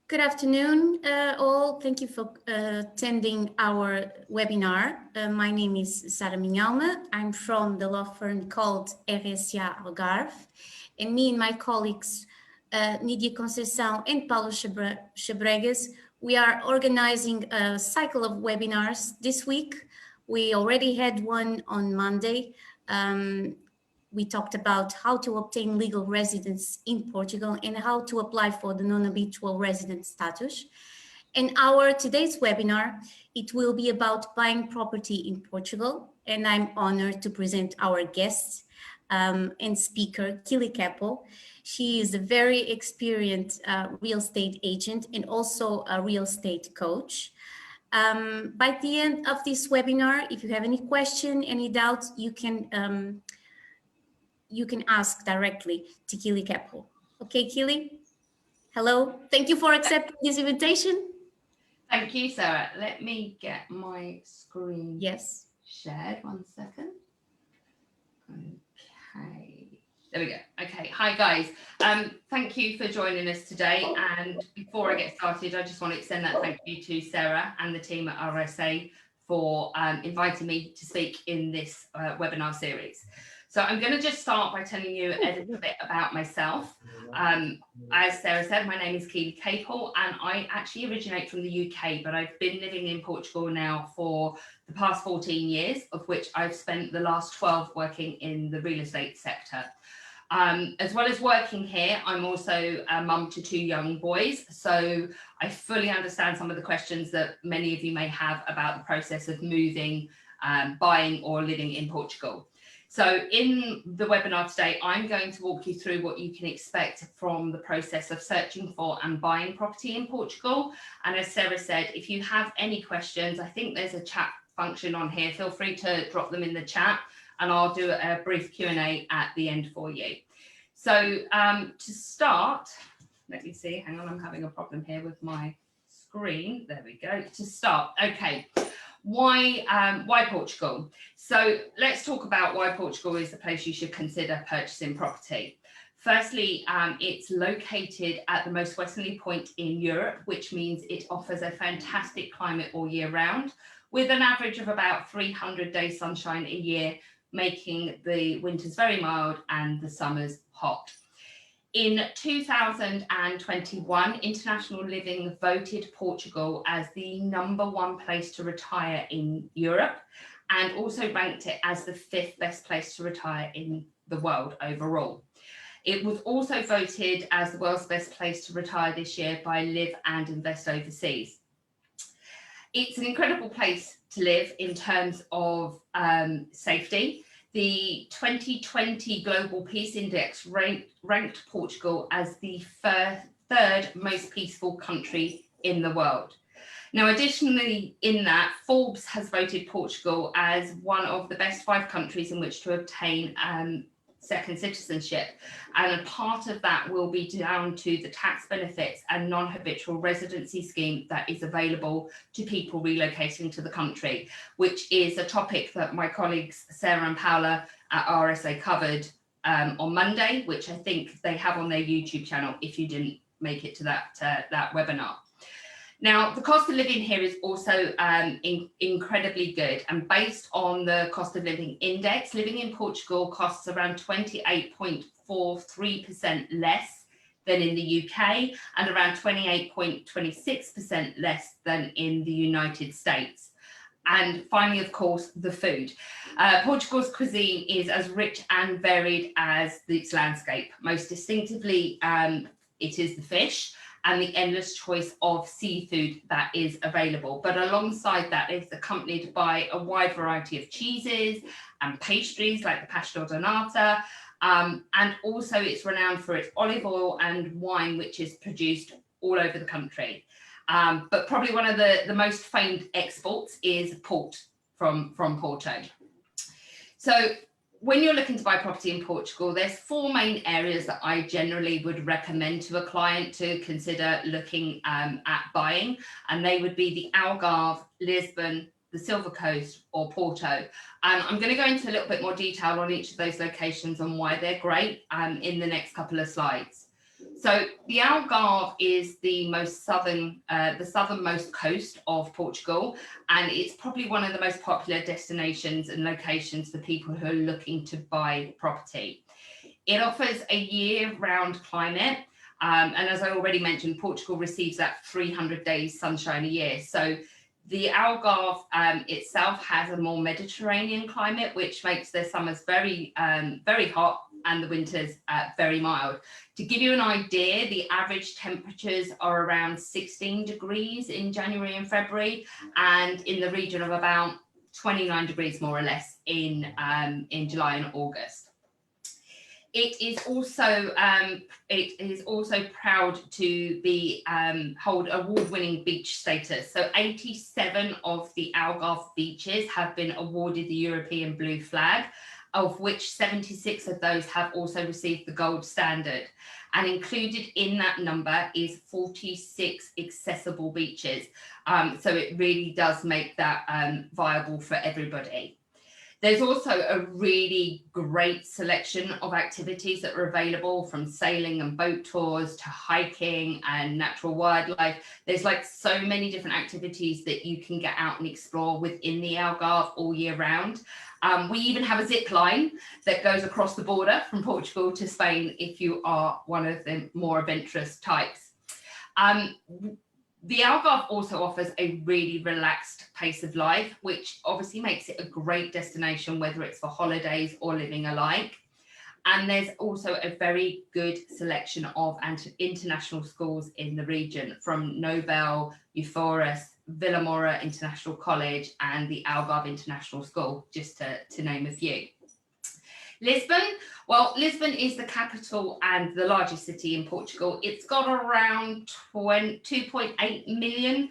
Good afternoon, all. Thank you for attending our webinar. My name is Sara Minhalma. I'm from the law firm called RSA Algarve, and me and my colleagues, Nidia Conceição and Paulo Chabregas, we are organizing a cycle of webinars this week. We already had one on Monday. We talked about how to obtain legal residence in Portugal and how to apply for the non-habitual resident status. And our today's webinar, it will be about buying property in Portugal. And I'm honored to present our guest and speaker, Kili Keppel. She is a very experienced real estate agent and also a real estate coach. By the end of this webinar, if you have any question, any doubts, you can ask directly to Kili Keppel. Okay, Kili? Hello. Thank you for accepting this invitation. Thank you, Sarah. Let me get my screen shared. 1 second. Okay. There we go. Okay. Hi, guys. Thank you for joining us today. And before I get started, I just want to extend that thank you to Sarah and the team at RSA for inviting me to speak in this webinar series. So I'm going to just start by telling you a little bit about myself. As Sarah said, my name is Kili Keppel, and I actually originate from the UK, but I've been living in Portugal now for the past 14 years, of which I've spent the last 12 working in the real estate sector. As well as working here, I'm also a mum to 2 young boys, so I fully understand some of the questions that many of you may have about the process of moving, buying or living in Portugal. So in the webinar today, I'm going to walk you through what you can expect from the process of searching for and buying property in Portugal. And as Sarah said, if you have any questions, I think there's a chat function on here. Feel free to drop them in the chat and I'll do a brief Q&A at the end for you. So to start, let me see, hang on, I'm having a problem here with my screen. There we go. To start, okay. Why Portugal? So let's talk about why Portugal is the place you should consider purchasing property. Firstly, it's located at the most westerly point in Europe, which means it offers a fantastic climate all year round, with an average of about 300 days sunshine a year, making the winters very mild and the summers hot. In 2021, International Living voted Portugal as the #1 place to retire in Europe and also ranked it as the 5th best place to retire in the world overall. It was also voted as the world's best place to retire this year by Live and Invest Overseas. It's an incredible place to live in terms of safety. The 2020 Global Peace Index ranked Portugal as the 3rd most peaceful country in the world. Now, additionally, in that, Forbes has voted Portugal as one of the best 5 countries in which to obtain second citizenship. And a part of that will be down to the tax benefits and non-habitual residency scheme that is available to people relocating to the country, which is a topic that my colleagues Sarah and Paula at RSA covered on Monday, which I think they have on their YouTube channel if you didn't make it to that webinar. Now, the cost of living here is also incredibly good, and based on the cost of living index, living in Portugal costs around 28.43% less than in the UK and around 28.26% less than in the United States. And finally, of course, the food. Portugal's cuisine is as rich and varied as its landscape. Most distinctively, it is the fish and the endless choice of seafood that is available. But alongside that, it's accompanied by a wide variety of cheeses and pastries like the pastel de nata. And also it's renowned for its olive oil and wine, which is produced all over the country. But probably one of the most famed exports is port from Porto. So when you're looking to buy property in Portugal, there's 4 main areas that I generally would recommend to a client to consider looking at buying, and they would be the Algarve, Lisbon, the Silver Coast or Porto. And I'm going to go into a little bit more detail on each of those locations and why they're great in the next couple of slides. So the Algarve is the southernmost coast of Portugal, and it's probably one of the most popular destinations and locations for people who are looking to buy property. It offers a year-round climate, and as I already mentioned, Portugal receives that 300 days sunshine a year. So the Algarve itself has a more Mediterranean climate, which makes their summers very hot and the winters very mild. To give you an idea, the average temperatures are around 16 degrees in January and February, and in the region of about 29 degrees more or less in July and August. It is also proud to be hold award-winning beach status. So 87 of the Algarve beaches have been awarded the European Blue Flag, of which 76 of those have also received the gold standard. And included in that number is 46 accessible beaches. So it really does make that viable for everybody. There's also a really great selection of activities that are available, from sailing and boat tours to hiking and natural wildlife. There's like so many different activities that you can get out and explore within the Algarve all year round. We even have a zip line that goes across the border from Portugal to Spain if you are one of the more adventurous types. The Algarve also offers a really relaxed pace of life, which obviously makes it a great destination, whether it's for holidays or living alike. And there's also a very good selection of international schools in the region, from Nobel, Euphorus, Villamora International College, and the Algarve International School, just to name a few. Lisbon, well, Lisbon is the capital and the largest city in Portugal. It's got around 2.8 million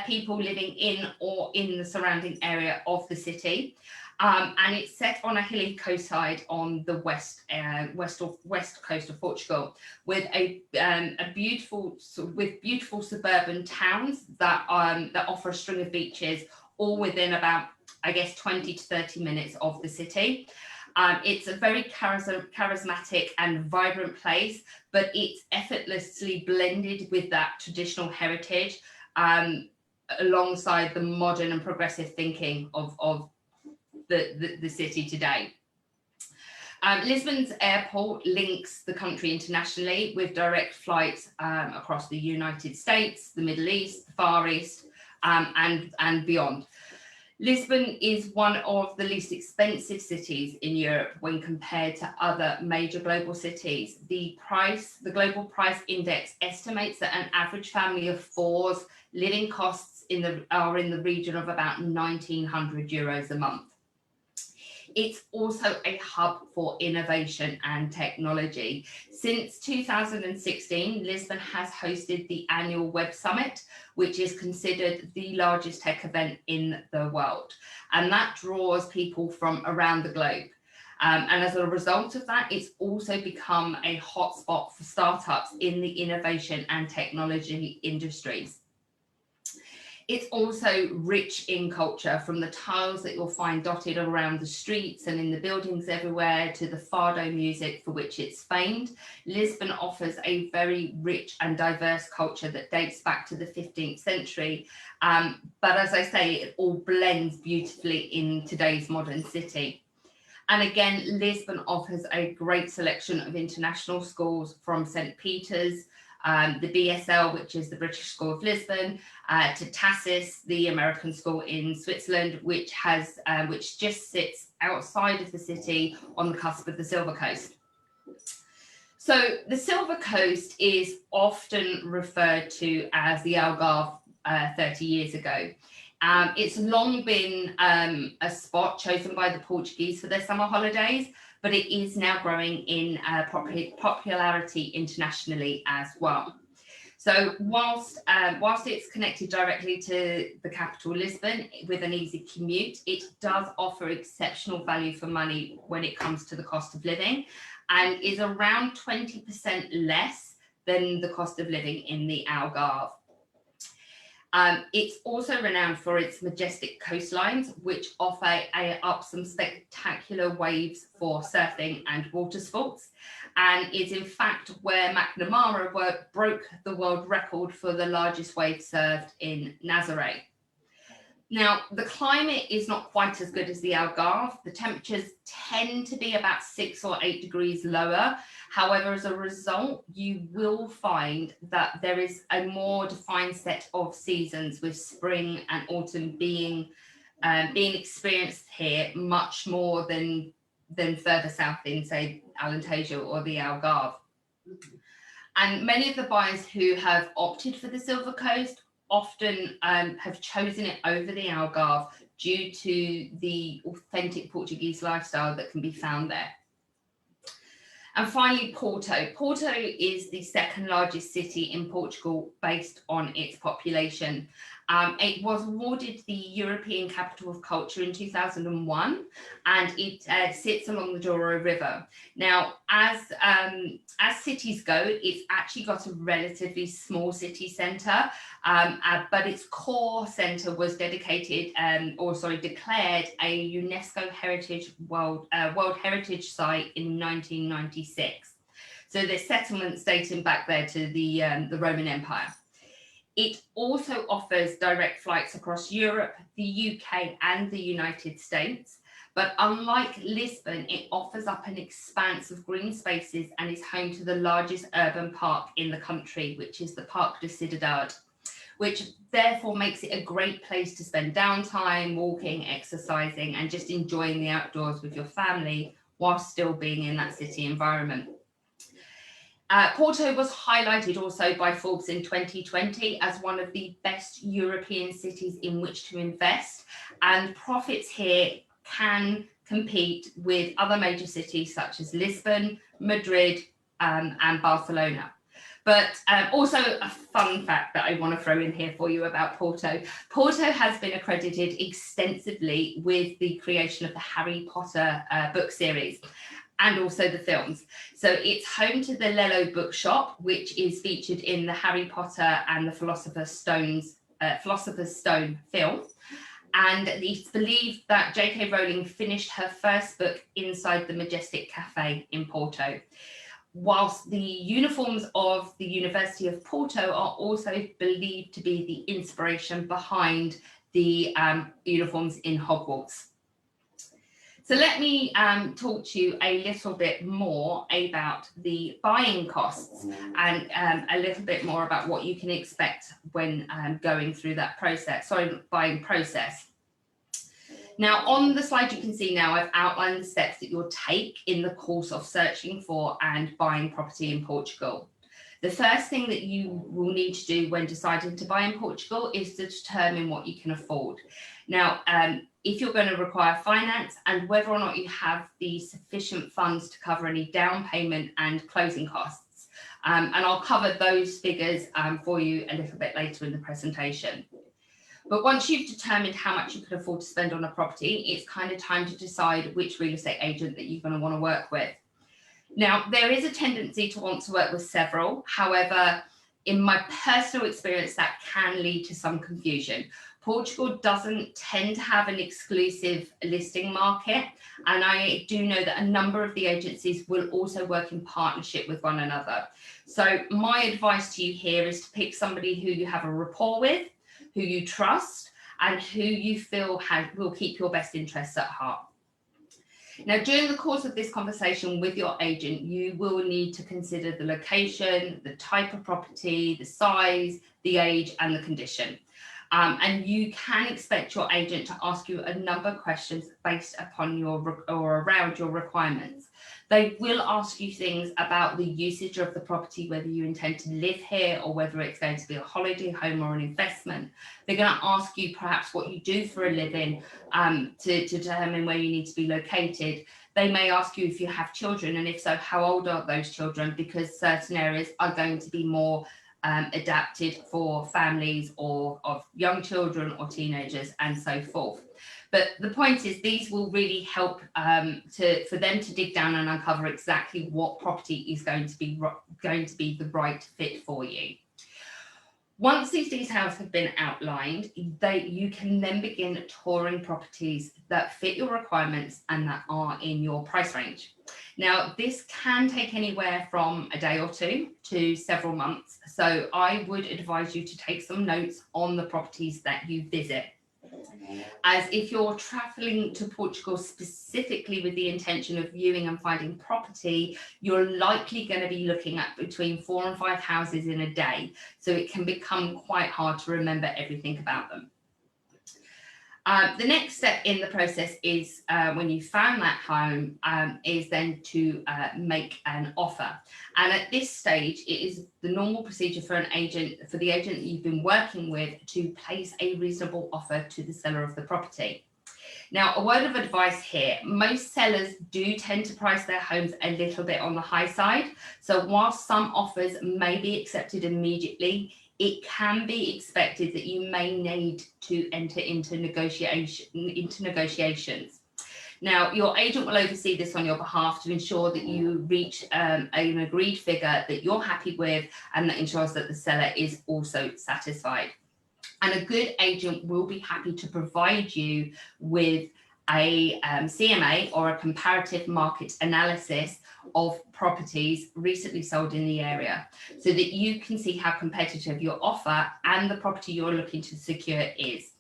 people living in or in the surrounding area of the city. And it's set on a hilly coastside on the west coast of Portugal, with beautiful suburban towns that offer a string of beaches, all within about, I guess, 20 to 30 minutes of the city. It's a very charismatic and vibrant place, but it's effortlessly blended with that traditional heritage, alongside the modern and progressive thinking of the city today. Lisbon's airport links the country internationally with direct flights across the United States, the Middle East, the Far East, and beyond. Lisbon is one of the least expensive cities in Europe when compared to other major global cities. The global price index estimates that an average family of four's living costs are in the region of about 1,900 euros a month. It's also a hub for innovation and technology. Since 2016, Lisbon has hosted the annual Web Summit, which is considered the largest tech event in the world. And that draws people from around the globe. And as a result of that, it's also become a hotspot for startups in the innovation and technology industries. It's also rich in culture, from the tiles that you'll find dotted around the streets and in the buildings everywhere to the fado music for which it's famed. Lisbon offers a very rich and diverse culture that dates back to the 15th century. But as I say, it all blends beautifully in today's modern city. And again, Lisbon offers a great selection of international schools, from St. Peter's, the BSL, which is the British School of Lisbon, to TASIS, the American school in Switzerland, which just sits outside of the city on the cusp of the Silver Coast. So the Silver Coast is often referred to as the Algarve 30 years ago. It's long been a spot chosen by the Portuguese for their summer holidays, but it is now growing in popularity internationally as well. So whilst it's connected directly to the capital, Lisbon, with an easy commute, it does offer exceptional value for money when it comes to the cost of living, and is around 20% less than the cost of living in the Algarve. It's also renowned for its majestic coastlines, which offer up some spectacular waves for surfing and water sports, and is in fact where McNamara broke the world record for the largest wave surfed in Nazaré. Now, the climate is not quite as good as the Algarve. The temperatures tend to be about 6 or 8 degrees lower. However, as a result, you will find that there is a more defined set of seasons, with spring and autumn being experienced here much more than further south in, say, Alentejo or the Algarve. And many of the buyers who have opted for the Silver Coast often have chosen it over the Algarve due to the authentic Portuguese lifestyle that can be found there. And finally, Porto. Porto is the second largest city in Portugal based on its population. It was awarded the European Capital of Culture in 2001, and it sits along the Douro River. Now, as cities go, it's actually got a relatively small city centre, but its core centre was declared a UNESCO World Heritage Site in 1996. So there's settlements dating back there to the Roman Empire. It also offers direct flights across Europe, the UK and the United States. But unlike Lisbon, it offers up an expanse of green spaces and is home to the largest urban park in the country, which is the Parque da Cidade, which therefore makes it a great place to spend downtime, walking, exercising, and just enjoying the outdoors with your family while still being in that city environment. Porto was highlighted also by Forbes in 2020 as one of the best European cities in which to invest, and profits here can compete with other major cities such as Lisbon, Madrid, and Barcelona. But also a fun fact that I want to throw in here for you about Porto. Porto has been accredited extensively with the creation of the Harry Potter book series, and also the films. So it's home to the Lello bookshop, which is featured in the Harry Potter and the Philosopher's Stone film. And it's believed that J.K. Rowling finished her first book inside the majestic cafe in Porto. Whilst the uniforms of the University of Porto are also believed to be the inspiration behind the uniforms in Hogwarts. So let me talk to you a little bit more about the buying costs and a little bit more about what you can expect when going through that buying process. Now, on the slide you can see now, I've outlined the steps that you'll take in the course of searching for and buying property in Portugal. The first thing that you will need to do when deciding to buy in Portugal is to determine what you can afford. Now, if you're going to require finance and whether or not you have the sufficient funds to cover any down payment and closing costs. And I'll cover those figures for you a little bit later in the presentation. But once you've determined how much you can afford to spend on a property, it's kind of time to decide which real estate agent that you're going to want to work with. Now, there is a tendency to want to work with several. However, in my personal experience, that can lead to some confusion. Portugal doesn't tend to have an exclusive listing market, and I do know that a number of the agencies will also work in partnership with one another. So my advice to you here is to pick somebody who you have a rapport with, who you trust, and who you feel will keep your best interests at heart. Now, during the course of this conversation with your agent, you will need to consider the location, the type of property, the size, the age, and the condition. And you can expect your agent to ask you a number of questions based upon around your requirements. They will ask you things about the usage of the property, whether you intend to live here or whether it's going to be a holiday home or an investment. They're going to ask you perhaps what you do for a living to determine where you need to be located. They may ask you if you have children, and if so, how old are those children, because certain areas are going to be more adapted for families or of young children or teenagers and so forth. But the point is, these will really help for them to dig down and uncover exactly what property is going to be the right fit for you. Once these details have been outlined, you can then begin touring properties that fit your requirements and that are in your price range. Now, this can take anywhere from a day or two to several months, so I would advise you to take some notes on the properties that you visit. As if you're traveling to Portugal specifically with the intention of viewing and finding property, you're likely going to be looking at between 4 and 5 houses in a day. So it can become quite hard to remember everything about them. The next step in the process is when you found that home is then to make an offer. And at this stage, it is the normal procedure for the agent that you've been working with to place a reasonable offer to the seller of the property. Now, a word of advice here, most sellers do tend to price their homes a little bit on the high side. So whilst some offers may be accepted immediately, it can be expected that you may need to enter into negotiations. Now, your agent will oversee this on your behalf to ensure that you reach an agreed figure that you're happy with and that ensures that the seller is also satisfied. And a good agent will be happy to provide you with a CMA or a comparative market analysis of properties recently sold in the area so that you can see how competitive your offer and the property you're looking to secure is.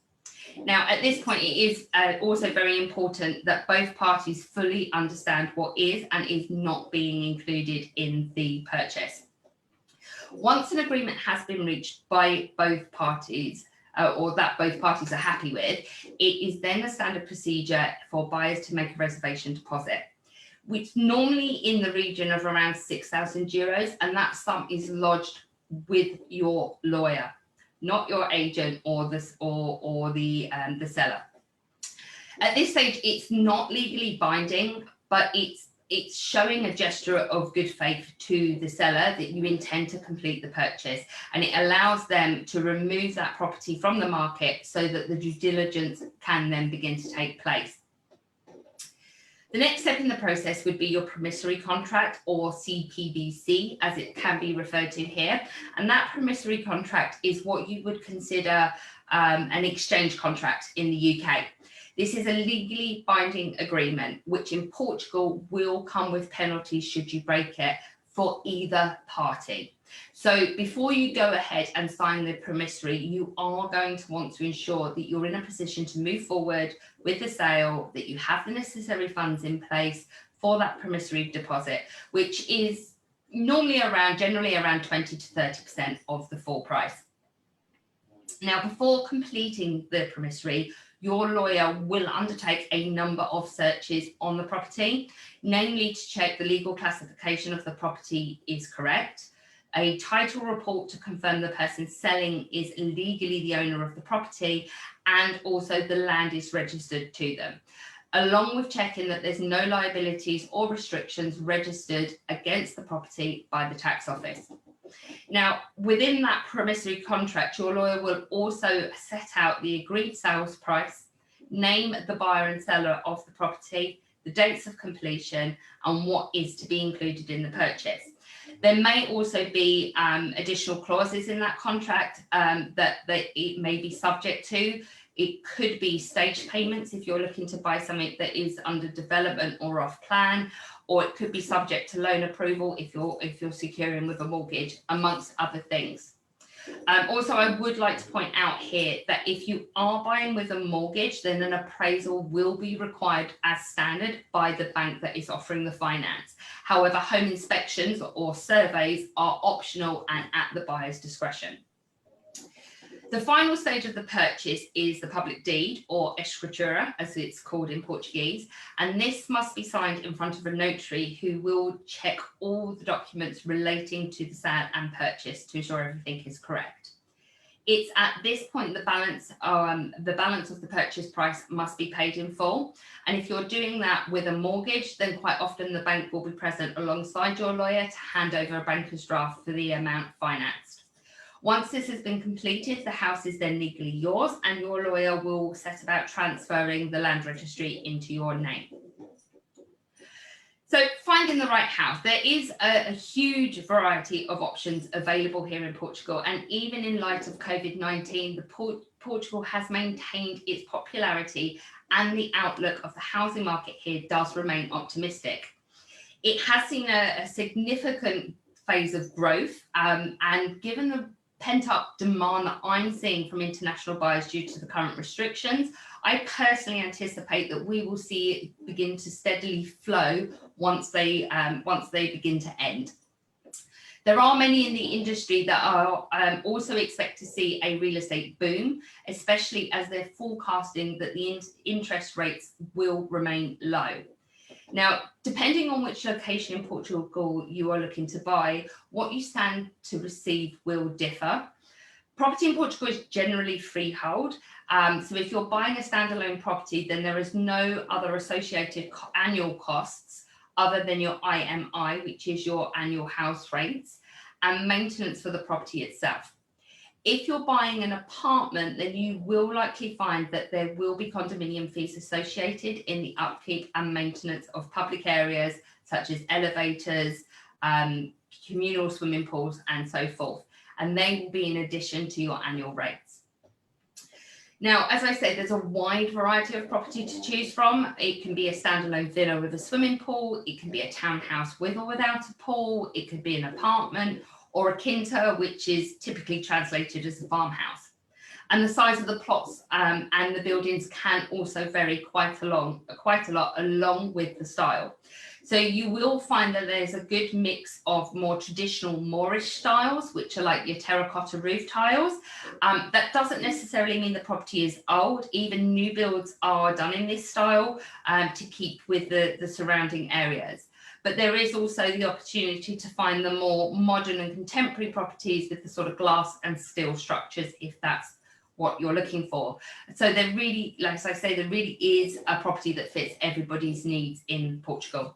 Now, at this point, it is also very important that both parties fully understand what is and is not being included in the purchase. Once an agreement has been reached by both parties, or that both parties are happy with, it is then a standard procedure for buyers to make a reservation deposit, which normally in the region of around €6,000, and that sum is lodged with your lawyer, not your agent or the seller. At this stage, it's not legally binding, but it's showing a gesture of good faith to the seller that you intend to complete the purchase, and it allows them to remove that property from the market so that the due diligence can then begin to take place. The next step in the process would be your promissory contract, or CPBC, as it can be referred to here. And that promissory contract is what you would consider an exchange contract in the UK. This is a legally binding agreement, which in Portugal will come with penalties should you break it for either party. So before you go ahead and sign the promissory, you are going to want to ensure that you're in a position to move forward with the sale, that you have the necessary funds in place for that promissory deposit, which is generally around 20 to 30% of the full price. Now, before completing the promissory, your lawyer will undertake a number of searches on the property, namely to check the legal classification of the property is correct, a title report to confirm the person selling is legally the owner of the property, and also the land is registered to them, along with checking that there's no liabilities or restrictions registered against the property by the tax office. Now, within that promissory contract, your lawyer will also set out the agreed sales price, name the buyer and seller of the property, the dates of completion, and what is to be included in the purchase. There may also be additional clauses in that contract that it may be subject to. It could be stage payments if you're looking to buy something that is under development or off plan, or it could be subject to loan approval if you're securing with a mortgage, amongst other things. Also, I would like to point out here that if you are buying with a mortgage, then an appraisal will be required as standard by the bank that is offering the finance. However, home inspections or surveys are optional and at the buyer's discretion. The final stage of the purchase is the public deed, or escritura, as it's called in Portuguese, and this must be signed in front of a notary who will check all the documents relating to the sale and purchase to ensure everything is correct. It's at this point the balance of the purchase price must be paid in full, and if you're doing that with a mortgage, then quite often the bank will be present alongside your lawyer to hand over a banker's draft for the amount financed. Once this has been completed, the house is then legally yours, and your lawyer will set about transferring the land registry into your name. So finding the right house, there is a huge variety of options available here in Portugal, and even in light of COVID-19, Portugal has maintained its popularity, and the outlook of the housing market here does remain optimistic. It has seen a significant phase of growth, and given the pent-up demand that I'm seeing from international buyers due to the current restrictions, I personally anticipate that we will see it begin to steadily flow once they begin to end. There are many in the industry that are also expect to see a real estate boom, especially as they're forecasting that the interest rates will remain low. Now, depending on which location in Portugal you are looking to buy, what you stand to receive will differ. Property in Portugal is generally freehold. So if you're buying a standalone property, then there is no other associated annual costs other than your IMI, which is your annual house rates, and maintenance for the property itself. If you're buying an apartment, then you will likely find that there will be condominium fees associated in the upkeep and maintenance of public areas, such as elevators, communal swimming pools, and so forth. And they will be in addition to your annual rates. Now, as I said, there's a wide variety of property to choose from. It can be a standalone villa with a swimming pool. It can be a townhouse with or without a pool. It could be an apartment, or a quinta, which is typically translated as a farmhouse. And the size of the plots and the buildings can also vary quite a lot along with the style. So you will find that there's a good mix of more traditional Moorish styles, which are like your terracotta roof tiles. That doesn't necessarily mean the property is old. Even new builds are done in this style to keep with the surrounding areas. But there is also the opportunity to find the more modern and contemporary properties with the sort of glass and steel structures, if that's what you're looking for. So there really, like I say, there really is a property that fits everybody's needs in Portugal.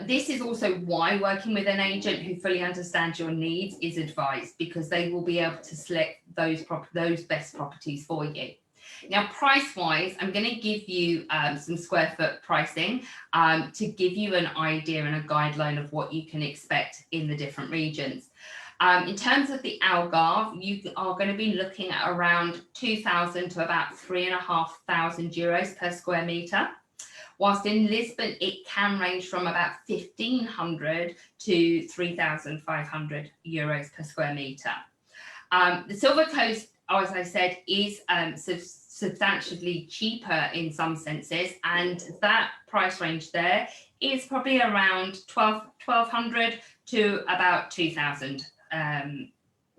This is also why working with an agent who fully understands your needs is advised, because they will be able to select those best properties for you. Now, price-wise, I'm going to give you some square foot pricing to give you an idea and a guideline of what you can expect in the different regions. In terms of the Algarve, you are going to be looking at around 2,000 to about 3,500 euros per square metre. Whilst in Lisbon, it can range from about 1,500 to 3,500 euros per square metre. The Silver Coast, as I said, is substantially cheaper in some senses, and that price range there is probably around 1,200 to about 2,000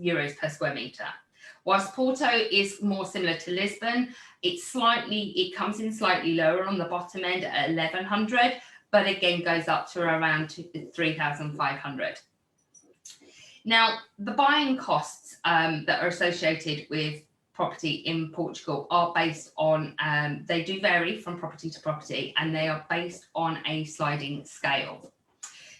euros per square metre. Whilst Porto is more similar to Lisbon, it comes in slightly lower on the bottom end at 1,100, but again goes up to around 3,500. Now, the buying costs that are associated with property in Portugal are based on, they do vary from property to property, and they are based on a sliding scale.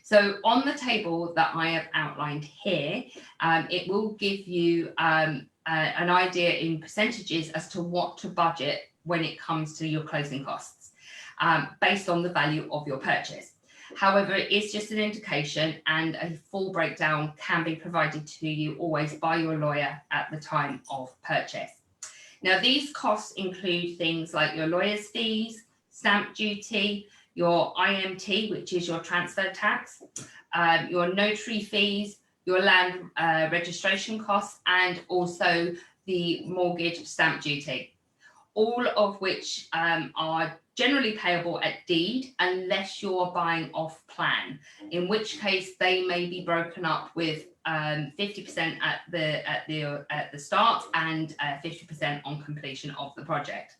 So on the table that I have outlined here, it will give you an idea in percentages as to what to budget when it comes to your closing costs, based on the value of your purchase. However, it is just an indication, and a full breakdown can be provided to you always by your lawyer at the time of purchase. Now, these costs include things like your lawyer's fees, stamp duty, your IMT, which is your transfer tax, your notary fees, your land registration costs, and also the mortgage stamp duty, all of which are generally payable at deed unless you're buying off plan, in which case they may be broken up with 50% at the start and 50% on completion of the project.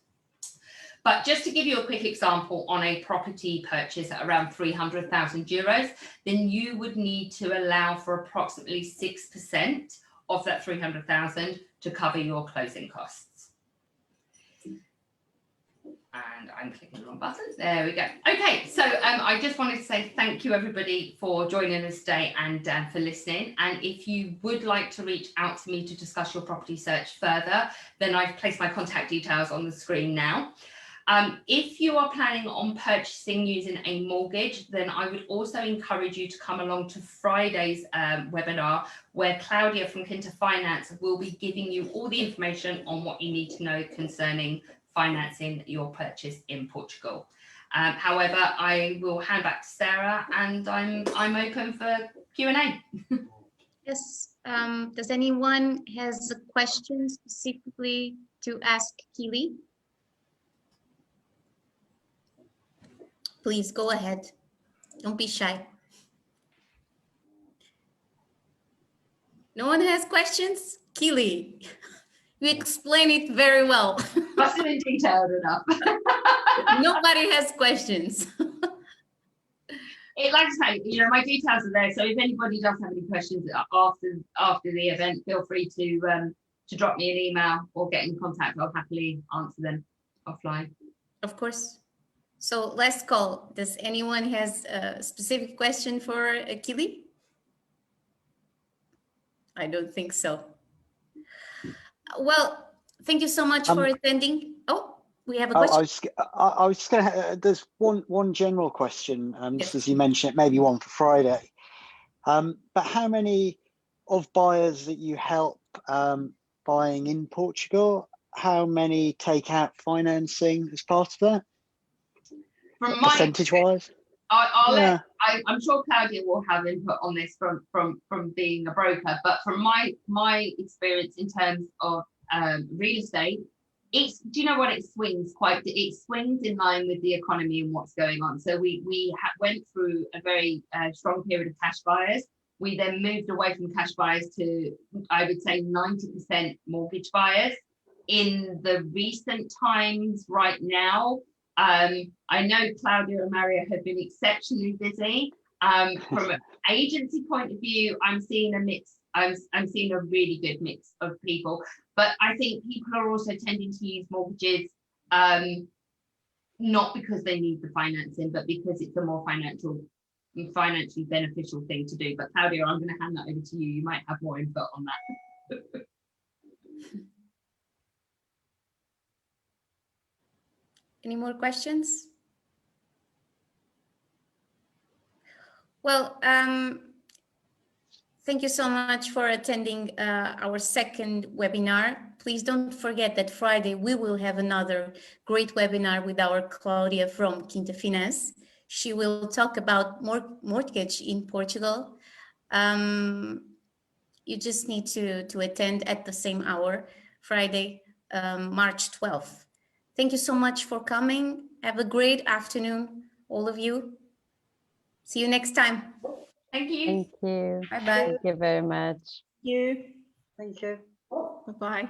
But just to give you a quick example, on a property purchase at around 300,000 euros, then you would need to allow for approximately 6% of that 300,000 to cover your closing costs. And I'm clicking the wrong button. There we go. Okay, so I just wanted to say thank you, everybody, for joining us today and for listening. And if you would like to reach out to me to discuss your property search further, then I've placed my contact details on the screen now. If you are planning on purchasing using a mortgage, then I would also encourage you to come along to Friday's webinar, where Claudia from Quinta Finance will be giving you all the information on what you need to know concerning financing your purchase in Portugal. However, I will hand back to Sarah, and I'm open for Q&A. Yes. Does anyone has a question specifically to ask Keely? Please go ahead. Don't be shy. No one has questions? Keely, you explain it very well. Wasn't it detailed enough? Nobody has questions. Like I say, you know, my details are there. So if anybody does have any questions after the event, feel free to drop me an email or get in contact. I'll happily answer them offline. Of course. So last call. Does anyone has a specific question for Keely? I don't think so. Well, thank you so much for attending. Oh, we have a question. I was just going to. There's one general question, just Yes. as you mentioned, it maybe one for Friday. But how many of buyers that you help buying in Portugal? How many take out financing as part of that? From my percentage-wise? I'm sure Claudia will have input on this from being a broker, but from my experience in terms of real estate, do you know what, it swings in line with the economy and what's going on. So we went through a very strong period of cash buyers. We then moved away from cash buyers to, I would say, 90% mortgage buyers. In the recent times right now, I know Claudia and Maria have been exceptionally busy. From an agency point of view, I'm seeing a mix. I'm seeing a really good mix of people, but I think people are also tending to use mortgages, not because they need the financing, but because it's a more financially beneficial thing to do. But Claudia, I'm going to hand that over to you. You might have more input on that. Any more questions? Well, thank you so much for attending our second webinar. Please don't forget that Friday we will have another great webinar with our Claudia from Quinta Finance. She will talk about mortgage in Portugal. You just need to attend at the same hour, Friday, March 12th. Thank you so much for coming. Have a great afternoon, all of you. See you next time. Thank you. Thank you. Bye-bye. Thank you very much. Thank you. Thank you. Bye-bye.